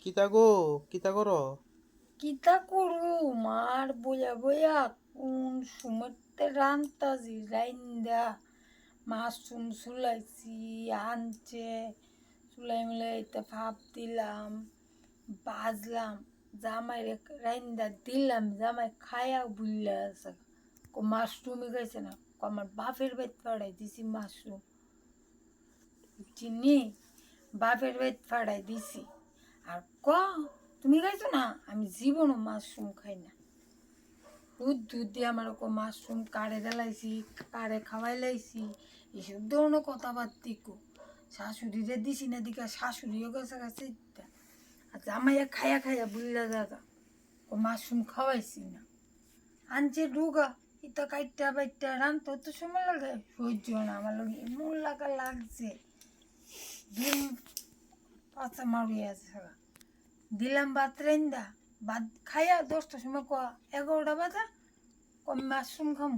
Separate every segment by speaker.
Speaker 1: কিতা গো, কিতা করো?
Speaker 2: কিতা করু মার বইয়া বইয়া কোন সময়তে রান্তাজি রাইন্দা মাশরুম চুলাইছি আনছে চুলাই মিলাই এটা ভাপ দিলাম বাজলাম জামাই রাইন্দা দিলাম জামাই খায়া বুল্লা আছে মাশরুমই খাইছে না আমার বাপের বাইত পাড়াই দিছি মাশরুম চিনি বাপের বাইত পাড়াই দিছি আর তুমি খাইছো না আমি জীবনও মাশরুম খাই না দুধ দিয়ে আমার ওরকম মাশরুম কাড়ে দিলাইছি কাড়ে খাওয়াই লাইছি এসব ধরনের কথাবার্তি কো শাশুড়িরে দিছি না দিকা শাশুড়িও গেছে গেছে আর জামাইয়া খাইয়া খাইয়া বুঝলা দাদা ও মাশরুম খাওয়াইছি না আনছে ডুগা ইতা কাইটটা বাইটটা রানতে তো সময় লাগে সহ্য না আমার লোক এমন লাগছে ডিম পাঁচা মারিয়ে আছে দিলাম ভাত রাইন্দা ভাত খাইয়া 10টার সময় ক 11টা বাজা কম মাশরুম খাম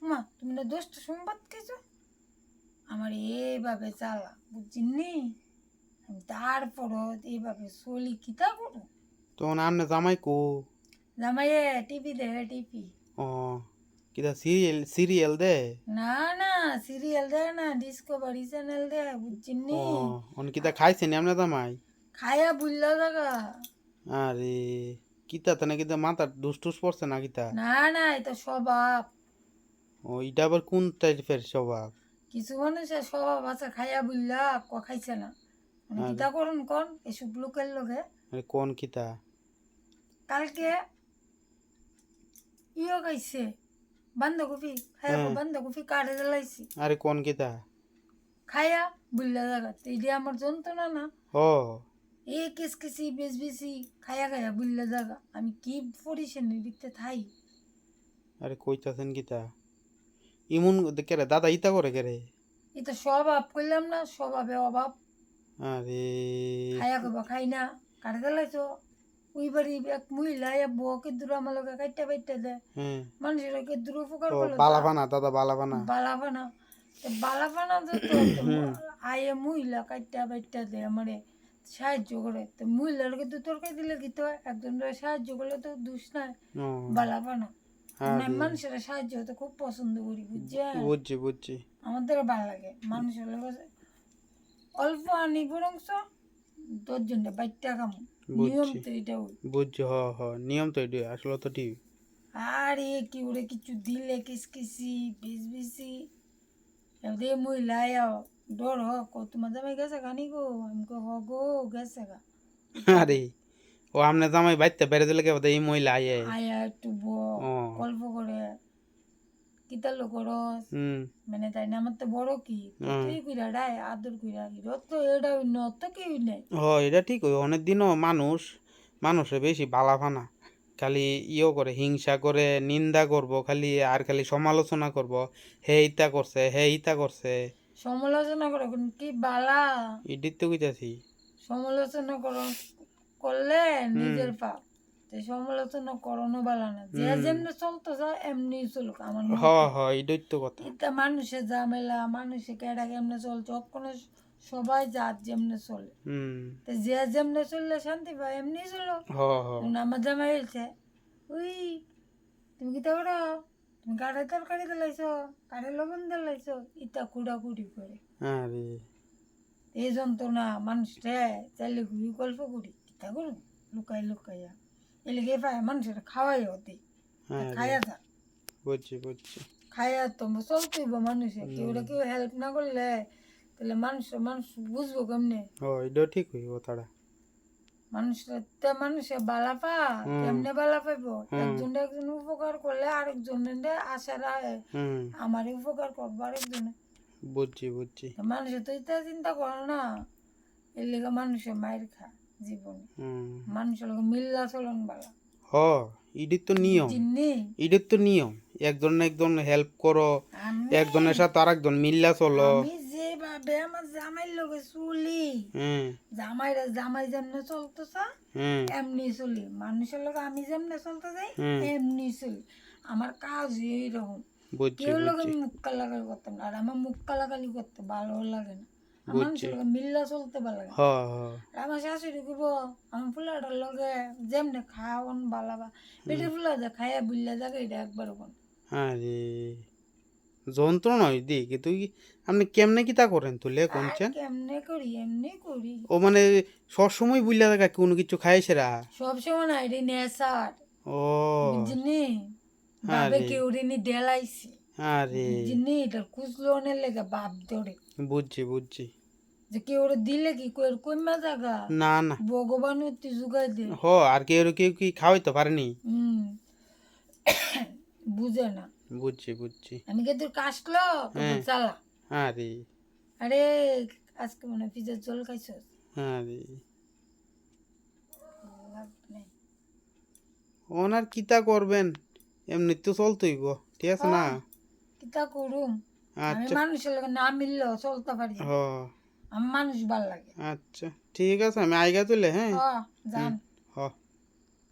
Speaker 2: মা তুমি না 10টার সময় ভাত খাইছো আমার এইভাবে চালা বুঝছিনি আমি তারপরও এইভাবে চলি কিতা করো
Speaker 1: তোমার আন্নে জামাই কো?
Speaker 2: জামাইয়ে টিভি দেখে টিভি।
Speaker 1: ও কিতা সিরিয়াল দে?
Speaker 2: না না সিরিয়াল দেয় না ডিসকভারি চ্যানেল দেয় বুঝছিনি
Speaker 1: ও অন কিতা খাইছেন এমনে জামাই?
Speaker 2: খায়া বুঝলা জায়গা
Speaker 1: আরে কিতা তা না কিতা মাথা দুষ্টুস পড়ছে না কিতা?
Speaker 2: না না এটা স্বভাব
Speaker 1: ও এটা আবার কোন টাইপের স্বভাব?
Speaker 2: কিছু মানুষের স্বভাব আছে খাইয়া বুঝলা খাইছে না মানে
Speaker 1: আরে
Speaker 2: কিতা করুন কন এসব লোকের লোকে
Speaker 1: আরে কোন কিতা?
Speaker 2: কালকে ইয়ে খাইছে বাঁধাকপি খাইয়া
Speaker 1: হ্যাঁ
Speaker 2: বাঁধাকপি কাটে দিলাইছি
Speaker 1: আরে কোন কিতা?
Speaker 2: খাইয়া বুঝলা জায়গা এইটা আমার যন্ত্রণা না
Speaker 1: ও
Speaker 2: এই কিসকিসি বেশ বেশি খাইয়া খাইয়া বুঝলা জায়গা আমি কি পরিশানি দিতে থাই
Speaker 1: আরে কইতাছেন কিতা? ইমন কেরে দাদা ইতা করে কেরে?
Speaker 2: এটা স্বভাব করলাম না স্বভাবে অভাব
Speaker 1: আরে
Speaker 2: খাইয়া কইবা খাই না কাটে দিলাইছো ওই বাড়ি এক মহিলা বউকে দূর আমার লোকে কাইটা বাইটা দেয়
Speaker 1: হ্যাঁ
Speaker 2: মানুষের দূর উপকার
Speaker 1: ও
Speaker 2: করলো
Speaker 1: বালাবানা দাদা বালাবানা।
Speaker 2: বালাবানা বালাবানা যত
Speaker 1: হুম
Speaker 2: আয়ে মহিলা কাইটা বাইটা দেয় আমারে সাহায্য করে তো মহিলার কিন্তু তরকারি দিলে কি তো একজনের সাহায্য করলে তো দোষ নাই
Speaker 1: ও
Speaker 2: বালাবানা
Speaker 1: আরে
Speaker 2: মানুষের সাহায্য হতে খুব পছন্দ করি বুঝছেন
Speaker 1: বুঝছি বুঝছি
Speaker 2: আমাদের ভালো লাগে মানুষের লোক অল্প আনি বরংস 10 জনটা বাইটটা খামো নিয়ম
Speaker 1: বুঝছি
Speaker 2: তো এটা
Speaker 1: বুঝছি হ হ নিয়ম তো এটি আসলে তো ঠিক।
Speaker 2: আরে কি ওরে কিছু দিলে কিসকিসি বিষ বিসি এদের মহিলা ডর হোক তোমার জামাই গেছে গানি গো আমি হ গো গেছে গা
Speaker 1: আরে ও আমনে জামাই বাইতে বেড়ে দিলে কে এই মহিলা আয়ে?
Speaker 2: আয়া একটু
Speaker 1: ও
Speaker 2: গল্প করে কিতা লোক
Speaker 1: হুম
Speaker 2: মানে তাই না আমার তো বড় কি তুই কইরা ডাই আদর কইরা রত এটা অন্য তো কেউ নাই
Speaker 1: হ এটা ঠিক ওই অনেক দিনও মানুষে বেশি বালাফানা খালি ইয়ে করে হিংসা করে নিন্দা করব খালি আর খালি সমালোচনা করব হে ইতা করছে হে ইতা করছে
Speaker 2: সমালোচনা করো কি বালা
Speaker 1: এডির তো কইতাছি।
Speaker 2: সমালোচনা করলে
Speaker 1: হুম
Speaker 2: নিজের পাপ সমালোচনা করানো বালা না যে
Speaker 1: হুম
Speaker 2: যেমনি চলতে চায় এমনি চলুক আমার
Speaker 1: হ
Speaker 2: মতে
Speaker 1: হ এটাই তো কথা।
Speaker 2: এটা মানুষের ঝামেলা মানুষে কেডা কেমনে চলছে কোনো সবাই জাত যেমনে চলে
Speaker 1: হুম
Speaker 2: তো যে যেমনে চললে শান্তি পায় এমনি চলো
Speaker 1: হ হ
Speaker 2: আমার জামাই হয়েছে ওই তুমি কি করো তুমি কাঠের তরকারি দিলাইছো কাঠের লবণ দিলাইছো ইটা কুড়াকুড়ি করে
Speaker 1: আরে
Speaker 2: এই যন্ত্রণা মানুষটা চাইলে ঘুরি গল্প করি কিতা করো লুকাই লুকাইয়া এলাকে পায় মানুষের খাওয়াই হতে
Speaker 1: আরে
Speaker 2: খাইয়া থাক
Speaker 1: বুঝছি বুঝছি।
Speaker 2: খাইয়া তো চলতেইব মানুষে কেউ হেল্প না করলে তাহলে মানুষ বুঝবো কেমনে
Speaker 1: ও এটাও ঠিক হইব তারা।
Speaker 2: মানুষে বালা পা কেমনে বালা পাইব
Speaker 1: হুম
Speaker 2: একজন উপকার করলে আরেকজনের আশা রাখে
Speaker 1: হুম
Speaker 2: আমার উপকার করবো আরেকজনে
Speaker 1: বুঝছি বুঝছি।
Speaker 2: মানুষে তো এটা চিন্তা করে না এর লেগে মানুষে মায়ের খা জীবনে
Speaker 1: হুম
Speaker 2: মানুষের লোক মিল্লা চলন বালা
Speaker 1: হ এটির তো নিয়ম
Speaker 2: চিন্নি
Speaker 1: এটির তো নিয়ম একজন না একজন হেল্প করো
Speaker 2: আমি
Speaker 1: একজনের সাথে আর একজন মিল্লা চলো।
Speaker 2: আমি যেভাবে আমার জামাইয়ের লোকে চলি
Speaker 1: হুম
Speaker 2: জামাই যেমনে চলতেছে
Speaker 1: হুম
Speaker 2: এমনি চলি মানুষের লোক আমি যেমনে চলতে যাই
Speaker 1: হুম
Speaker 2: এমনি চলি আমার কাজ এইরকম
Speaker 1: বুঝছি
Speaker 2: কেউ লোক
Speaker 1: বুঝছি।
Speaker 2: আমি মুখ কালাকালি করতাম না আর আমার মুখ কালাকালি করতে ভালো লাগে না আমার মানুষের লগে মিল্লা চলতে ভালো লাগে
Speaker 1: হ
Speaker 2: আর আমার শাশুড়ি কইব আমার ফুলাটার লগে যেমনে খাওয়ান বালাবা পেটের ফুলা যা খাইয়া বুল্লা জায়গা এটা একবার কোন
Speaker 1: আরে যন্ত্রণা হয় দি কিন্তু আপনি কেমনে কি তা করেন তুলে কোনছেন
Speaker 2: কেমনে করি এমনি করি
Speaker 1: ও মানে সবসময় বুঝলা দেখা কোনো কিছু খাইছে রা
Speaker 2: সব সময় না এটা নেশার
Speaker 1: ও
Speaker 2: বুঝলি বাবে কেউ নি দেলাইছি
Speaker 1: আরে
Speaker 2: বুঝলি এটা কুচলোনের লেগে বাপ ধরে
Speaker 1: বুঝছি বুঝছি
Speaker 2: যে কেউ দিলে কি কইমা জায়গা
Speaker 1: না না
Speaker 2: ভগবান তুই জুগাই দে
Speaker 1: হ আর কেউ কি খাওয়াইতে পারেনি
Speaker 2: হুম বুঝে না
Speaker 1: বুঝছি বুঝছি
Speaker 2: আমি কে তোর কাশলো
Speaker 1: হ্যাঁ।
Speaker 2: চালা
Speaker 1: আরে
Speaker 2: আরে আজকে মনে হয় পিজার জল খাইছ
Speaker 1: আরে ওনার কিতা করবেন এমনি তো চলতই গো ঠিক আছে না
Speaker 2: কিতা করুম আমি
Speaker 1: আচ্ছা
Speaker 2: মানুষের লগে না মিললেও চলতে পারি
Speaker 1: হ
Speaker 2: আমার মানুষ ভাল লাগে
Speaker 1: আচ্ছা ঠিক আছে আমি আইগা তুলে হ্যাঁ
Speaker 2: জান
Speaker 1: হ